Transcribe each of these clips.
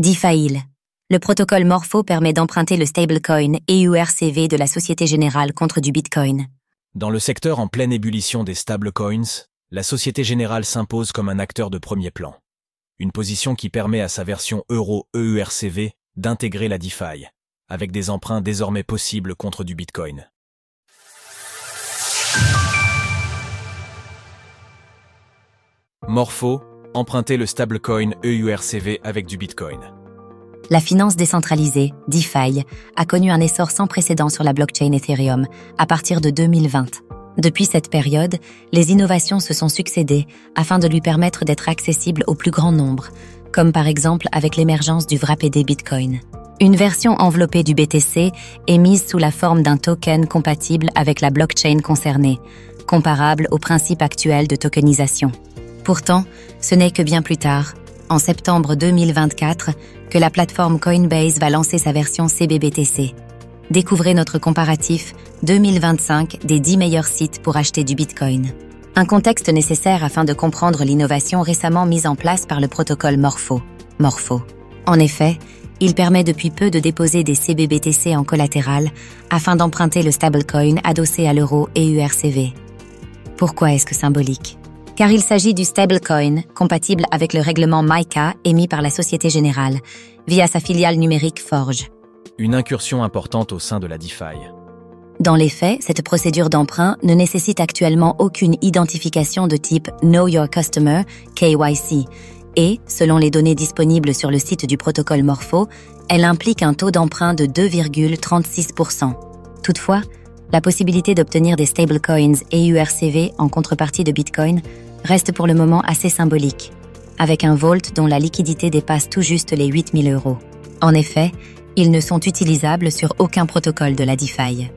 DeFi. Le protocole Morpho permet d'emprunter le stablecoin EURCV de la Société Générale contre du Bitcoin. Dans le secteur en pleine ébullition des stablecoins, la Société Générale s'impose comme un acteur de premier plan. Une position qui permet à sa version euro EURCV d'intégrer la DeFi, avec des emprunts désormais possibles contre du Bitcoin. Morpho, emprunter le stablecoin EURCV avec du Bitcoin. La finance décentralisée, DeFi, a connu un essor sans précédent sur la blockchain Ethereum à partir de 2020. Depuis cette période, les innovations se sont succédées afin de lui permettre d'être accessible au plus grand nombre, comme par exemple avec l'émergence du wrapped Bitcoin. Une version enveloppée du BTC est mise sous la forme d'un token compatible avec la blockchain concernée, comparable au principe actuel de tokenisation. Pourtant, ce n'est que bien plus tard, en septembre 2024, que la plateforme Coinbase va lancer sa version CBBTC. Découvrez notre comparatif 2025 des 10 meilleurs sites pour acheter du Bitcoin. Un contexte nécessaire afin de comprendre l'innovation récemment mise en place par le protocole Morpho. En effet, il permet depuis peu de déposer des CBBTC en collatéral afin d'emprunter le stablecoin adossé à l'euro EURCV. Pourquoi est-ce que symbolique ? Car il s'agit du stablecoin compatible avec le règlement MiCA émis par la Société Générale via sa filiale numérique Forge. Une incursion importante au sein de la DeFi. Dans les faits, cette procédure d'emprunt ne nécessite actuellement aucune identification de type Know Your Customer, KYC, et, selon les données disponibles sur le site du protocole Morpho, elle implique un taux d'emprunt de 2,36%. Toutefois, la possibilité d'obtenir des stablecoins EURCV en contrepartie de Bitcoin reste pour le moment assez symbolique, avec un vault dont la liquidité dépasse tout juste les 8 000 €. En effet, ils ne sont utilisables sur aucun protocole de la DeFi.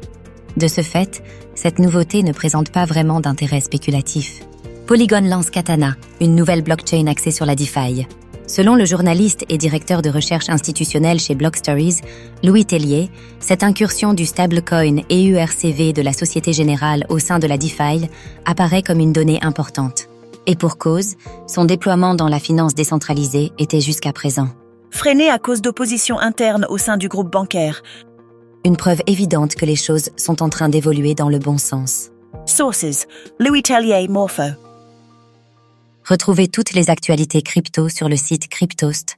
De ce fait, cette nouveauté ne présente pas vraiment d'intérêt spéculatif. Polygon lance Katana, une nouvelle blockchain axée sur la DeFi. Selon le journaliste et directeur de recherche institutionnelle chez Blockstories, Louis Tellier, cette incursion du stablecoin EURCV de la Société Générale au sein de la DeFi apparaît comme une donnée importante. Et pour cause, son déploiement dans la finance décentralisée était jusqu'à présent freiné à cause d'opposition interne au sein du groupe bancaire. Une preuve évidente que les choses sont en train d'évoluer dans le bon sens. Sources: Louis Tellier, Morpho. Retrouvez toutes les actualités crypto sur le site cryptost.fr.